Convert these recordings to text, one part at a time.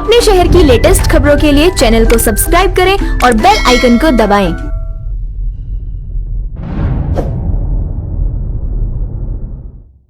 अपने शहर की लेटेस्ट खबरों के लिए चैनल को सब्सक्राइब करें और बेल आइकन को दबाएं।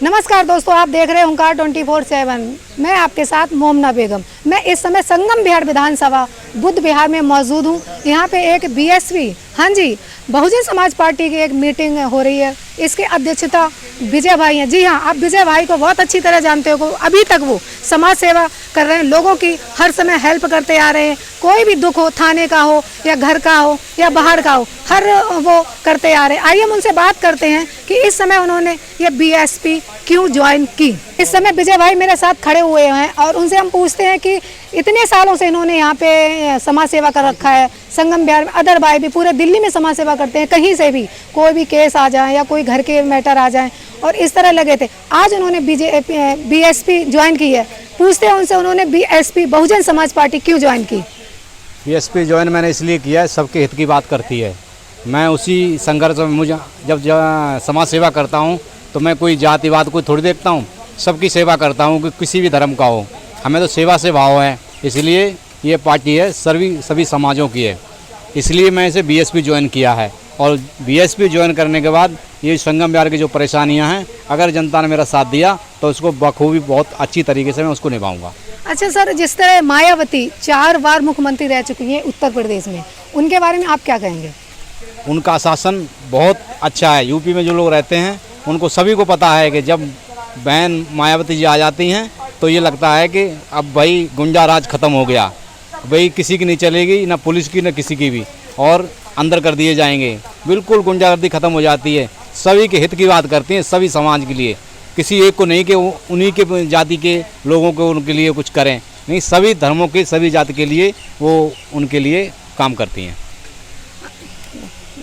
नमस्कार दोस्तों, आप देख रहे हैं ओंकार 24/7। मैं आपके साथ मोमना बेगम। मैं इस समय संगम बिहार विधानसभा बुद्ध विहार में मौजूद हूँ। यहाँ पे एक बीएसपी, हाँ जी, बहुजन समाज पार्टी की एक मीटिंग हो रही है। इसकी अध्यक्षता विजय भाई हैं। जी हाँ, आप विजय भाई को बहुत अच्छी तरह जानते हो। अभी तक वो समाज सेवा कर रहे हैं, लोगों की हर समय हेल्प करते आ रहे हैं। कोई भी दुख हो, थाने का हो या घर का हो या बाहर का हो, हर वो करते आ रहे हैं। आइए हम उनसे बात करते हैं कि इस समय उन्होंने ये बीएसपी क्यों ज्वाइन की। इस समय विजय भाई मेरे साथ खड़े हुए हैं और उनसे हम पूछते हैं कि इतने सालों से इन्होंने यहाँ पे समाज सेवा कर रखा है संगम बिहार में। अदर भाई भी पूरे दिल्ली में समाज सेवा करते हैं, कहीं से भी कोई भी केस आ जाए या कोई घर के मैटर आ जाए और इस तरह लगे थे। आज उन्होंने बीएसपी ज्वाइन की है। पूछते हैं उनसे, उन्होंने बीएसपी बहुजन समाज पार्टी क्यों ज्वाइन की। बीएसपी ज्वाइन मैंने इसलिए किया है, सबके हित की बात करती है। मैं उसी संघर्ष में मुझे जब समाज सेवा करता हूँ तो मैं कोई जातिवाद को थोड़ी देखता हूँ, सबकी सेवा करता हूँ कि किसी भी धर्म का हो। हमें तो सेवा से भाव है, इसलिए ये पार्टी है सभी समाजों की है। इसलिए मैं इसे बीएसपी ज्वाइन किया है और बीएसपी ज्वाइन करने के बाद ये संगम बिहार की जो परेशानियां हैं, अगर जनता ने मेरा साथ दिया तो उसको बखूबी बहुत अच्छी तरीके से मैं उसको निभाऊंगा। अच्छा सर, जिस तरह मायावती 4 बार मुख्यमंत्री रह चुकी हैं उत्तर प्रदेश में, उनके बारे में आप क्या कहेंगे। उनका शासन बहुत अच्छा है। यूपी में जो लोग रहते हैं उनको सभी को पता है कि जब बहन मायावती जी आ जाती हैं तो ये लगता है कि अब भाई गुंडा राज ख़त्म हो गया, भाई किसी की नहीं चलेगी, ना पुलिस की ना किसी की भी, और अंदर कर दिए जाएंगे। बिल्कुल गुंडागर्दी ख़त्म हो जाती है। सभी के हित की बात करती हैं, सभी समाज के लिए, किसी एक को नहीं कि उन्हीं के जाति के लोगों को उनके लिए कुछ करें, नहीं, सभी धर्मों के सभी जाति के लिए वो उनके लिए काम करती हैं।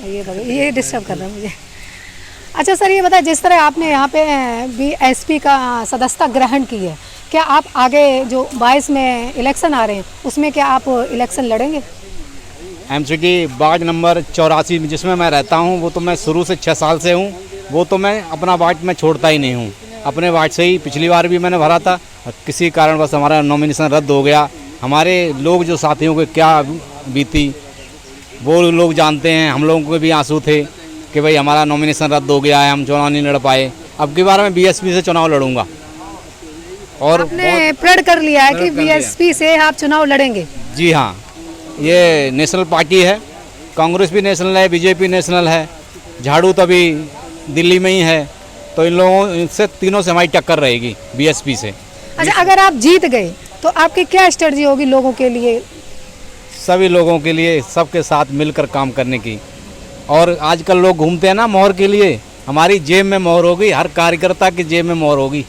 ये डिस्टर्ब कर रहा है मुझे। अच्छा सर, ये बताएं, जिस तरह आपने यहाँ पे बीएसपी का सदस्यता ग्रहण की है, क्या आप आगे जो 22 में इलेक्शन आ रहे हैं उसमें क्या आप इलेक्शन लड़ेंगे। एमसीडी वार्ड नंबर 84 में जिसमें मैं रहता हूँ, वो तो मैं शुरू से 6 साल से हूँ। वो तो मैं अपना वार्ड में छोड़ता ही नहीं हूँ। अपने वार्ड से ही पिछली बार भी मैंने भरा था, किसी कारणवश हमारा नॉमिनेशन रद्द हो गया। हमारे लोग जो साथियों को क्या बीती वो लोग जानते हैं। हम लोगों को भी आंसू थे कि भाई हमारा नॉमिनेशन रद्द हो गया है, हम चुनाव नहीं लड़ पाए। अब की बार मैं बीएसपी से चुनाव लड़ूंगा और आपने प्रण कर लिया है कि बीएसपी से आप चुनाव लड़ेंगे। जी हाँ, ये नेशनल पार्टी है, कांग्रेस भी नेशनल है, बीजेपी नेशनल है, झाड़ू तो अभी दिल्ली में ही है, तो इन लोगों से तीनों से हमारी टक्कर रहेगी बीएसपी से। अच्छा, अगर आप जीत गए तो आपकी क्या स्ट्रेटजी होगी लोगों के लिए। सभी लोगों के लिए सबके साथ मिलकर काम करने की। और आजकल लोग घूमते हैं ना मोहर के लिए, हमारी जेब में मोहर होगी, हर कार्यकर्ता की जेब में मोहर होगी।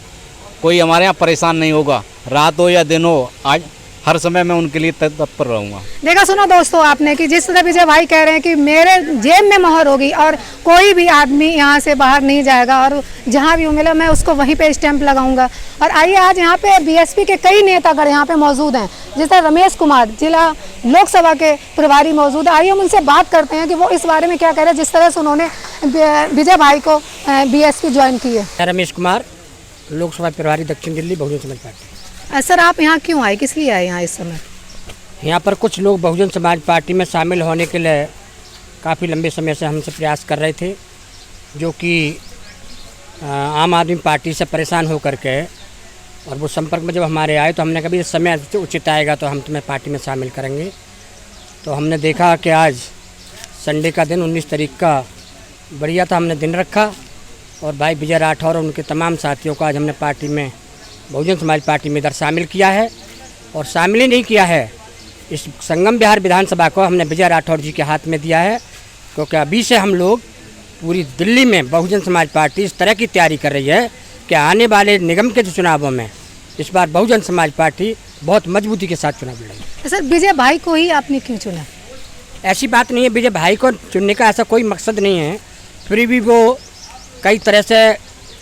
कोई हमारे यहाँ परेशान नहीं होगा, रात हो या दिन हो, आज हर समय मैं उनके लिए तत्पर रहूँगा। देखा सुना दोस्तों आपने कि जिस तरह विजय भाई कह रहे हैं कि मेरे जेब में मोहर होगी और कोई भी आदमी यहाँ से बाहर नहीं जाएगा और जहाँ भी मिला मैं उसको वहीं पे स्टैंप लगाऊंगा। और आइए, आज यहाँ पे बीएसपी के कई नेतागण यहाँ पे मौजूद हैं, जिस तरह रमेश कुमार जिला लोकसभा के प्रभारी मौजूद है। आइए हम उनसे बात करते हैं कि वो इस बारे में क्या कह रहे हैं, जिस तरह से उन्होंने विजय भाई को बीएसपी ज्वाइन की है। रमेश कुमार, लोकसभा प्रभारी दक्षिण दिल्ली बहुजन समाज पार्टी। सर, आप यहाँ क्यों आए, किस लिए आए यहाँ इस समय। यहाँ पर कुछ लोग बहुजन समाज पार्टी में शामिल होने के लिए काफ़ी लंबे समय से हमसे प्रयास कर रहे थे, जो कि आम आदमी पार्टी से परेशान होकर के, और वो संपर्क में जब हमारे आए तो हमने कभी इस समय उचित आएगा तो हम तुम्हें पार्टी में शामिल करेंगे। तो हमने देखा कि आज संडे का दिन 19 तारीख का बढ़िया था, हमने दिन रखा और भाई विजय राठौर और उनके तमाम साथियों को आज हमने पार्टी में, बहुजन समाज पार्टी में इधर शामिल किया है। और शामिल ही नहीं किया है, इस संगम बिहार विधानसभा को हमने विजय राठौर जी के हाथ में दिया है, क्योंकि अभी से हम लोग पूरी दिल्ली में बहुजन समाज पार्टी इस तरह की तैयारी कर रही है कि आने वाले निगम के चुनावों में इस बार बहुजन समाज पार्टी बहुत मजबूती के साथ चुनाव लड़ेगी। सर, विजय भाई को ही आपने क्यों चुना। ऐसी बात नहीं है, विजय भाई को चुनने का ऐसा कोई मकसद नहीं है। फिर भी वो कई तरह से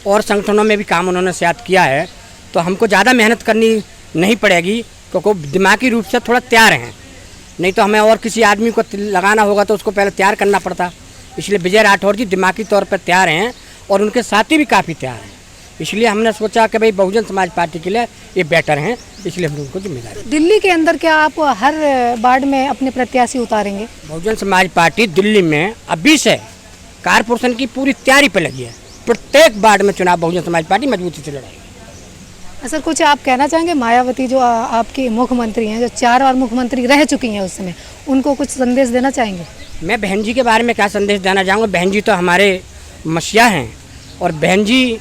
और संगठनों में भी काम उन्होंने शायद किया है, तो हमको ज़्यादा मेहनत करनी नहीं पड़ेगी, क्योंकि दिमागी रूप से थोड़ा तैयार हैं। नहीं तो हमें और किसी आदमी को लगाना होगा तो उसको पहले तैयार करना पड़ता। इसलिए विजय राठौर जी दिमागी तौर पर तैयार हैं और उनके साथी भी काफ़ी तैयार हैं। इसलिए हमने सोचा कि भाई बहुजन समाज पार्टी के लिए ये बेटर हैं, इसलिए हमने उनको जिम्मेदारी। दिल्ली के अंदर क्या आप हर वार्ड में अपने प्रत्याशी उतारेंगे? बहुजन समाज पार्टी दिल्ली में अभी से कारपोरेशन की पूरी तैयारी पे लगी है। प्रत्येक वार्ड में चुनाव बहुजन समाज पार्टी मजबूती से लड़ाएगी। सर कुछ आप कहना चाहेंगे मायावती जो आपकी मुख्यमंत्री हैं, जो 4 बार मुख्यमंत्री रह चुकी हैं उस समय, उनको कुछ संदेश देना चाहेंगे? मैं बहन जी के बारे में क्या संदेश देना चाहूँगा। बहन जी तो हमारे मसीहा हैं और बहन जी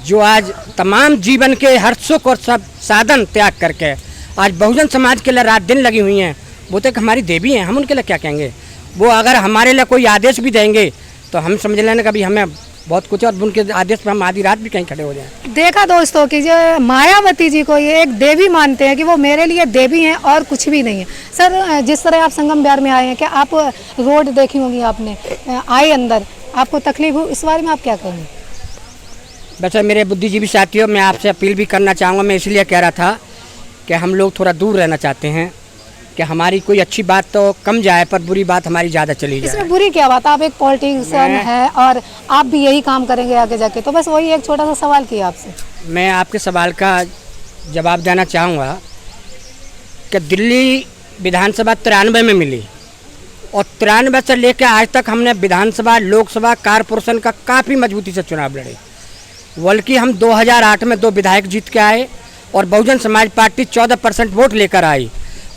जो आज तमाम जीवन के हर सुख और सब साधन त्याग करके आज बहुजन समाज के लिए रात दिन लगी हुई हैं। वो तो एक हमारी देवी हैं, हम उनके लिए क्या कहेंगे। वो अगर हमारे लिए कोई आदेश भी देंगे तो हम समझ लेना कभी हमें बहुत कुछ, और उनके आदेश पर हम आधी रात भी कहीं खड़े हो जाएं। देखा दोस्तों कि जो मायावती जी को ये एक देवी मानते हैं कि वो मेरे लिए देवी हैं और कुछ भी नहीं है। सर जिस तरह आप संगम बिहार में आए हैं, क्या आप रोड देखी होंगी आपने, आए अंदर आपको तकलीफ हुई, इस बारे में आप क्या कहेंगे? वैसे मेरे बुद्धिजीवी साथियों, मैं आपसे अपील भी करना चाहूँगा। मैं इसलिए कह रहा था कि हम लोग थोड़ा दूर रहना चाहते हैं कि हमारी कोई अच्छी बात तो कम जाए पर बुरी बात हमारी ज़्यादा चली जाए। इसमें बुरी क्या बात? आप एक पॉलिटिशियन है और आप भी यही काम करेंगे आगे जाके, तो बस वही एक छोटा सा सवाल किया आपसे। मैं आपके सवाल का जवाब देना चाहूँगा कि दिल्ली विधानसभा 93 में मिली और 93 से लेकर आज तक हमने विधानसभा, लोकसभा, कारपोरेशन का काफ़ी मजबूती से चुनाव लड़े। बल्कि हम 2008 में 2 विधायक जीत के आए और बहुजन समाज पार्टी 14% वोट लेकर आई।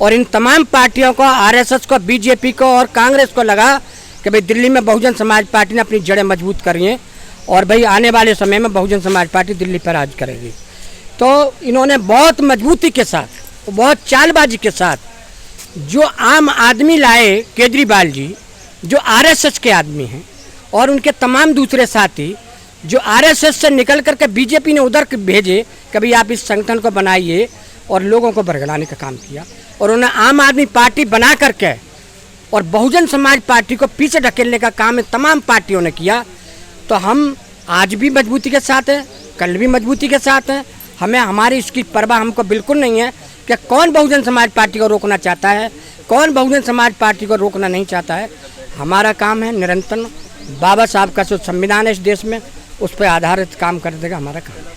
और इन तमाम पार्टियों को, आरएसएस को, बीजेपी को और कांग्रेस को लगा कि भाई दिल्ली में बहुजन समाज पार्टी ने अपनी जड़ें मजबूत करी हैं और भाई आने वाले समय में बहुजन समाज पार्टी दिल्ली पर राज करेगी। तो इन्होंने बहुत मजबूती के साथ, बहुत चालबाजी के साथ जो आम आदमी लाए, केजरीवाल जी जो आरएसएस के आदमी हैं और उनके तमाम दूसरे साथी जो आरएसएस से निकल करके बीजेपी ने उधर भेजे, कभी आप इस संगठन को बनाइए, और लोगों को बरगलाने का काम किया। और उन्होंने आम आदमी पार्टी बना करके और बहुजन समाज पार्टी को पीछे ढकेलने का काम इन तमाम पार्टियों ने किया। तो हम आज भी मजबूती के साथ हैं, कल भी मजबूती के साथ हैं। हमें हमारी इसकी परवाह हमको बिल्कुल नहीं है कि कौन बहुजन समाज पार्टी को रोकना चाहता है, कौन बहुजन समाज पार्टी को रोकना नहीं चाहता है। हमारा काम है निरंतर बाबा साहब का जो संविधान है इस देश में, उस पर आधारित काम कर देगा हमारा काम।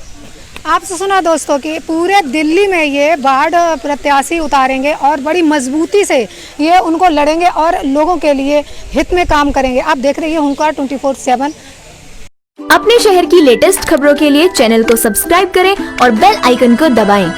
आपसे सुना दोस्तों कि पूरे दिल्ली में ये वार्ड प्रत्याशी उतारेंगे और बड़ी मजबूती से ये उनको लड़ेंगे और लोगों के लिए हित में काम करेंगे। आप देख रहे हैं हुंकार 24/7। अपने शहर की लेटेस्ट खबरों के लिए चैनल को सब्सक्राइब करें और बेल आइकन को दबाएं।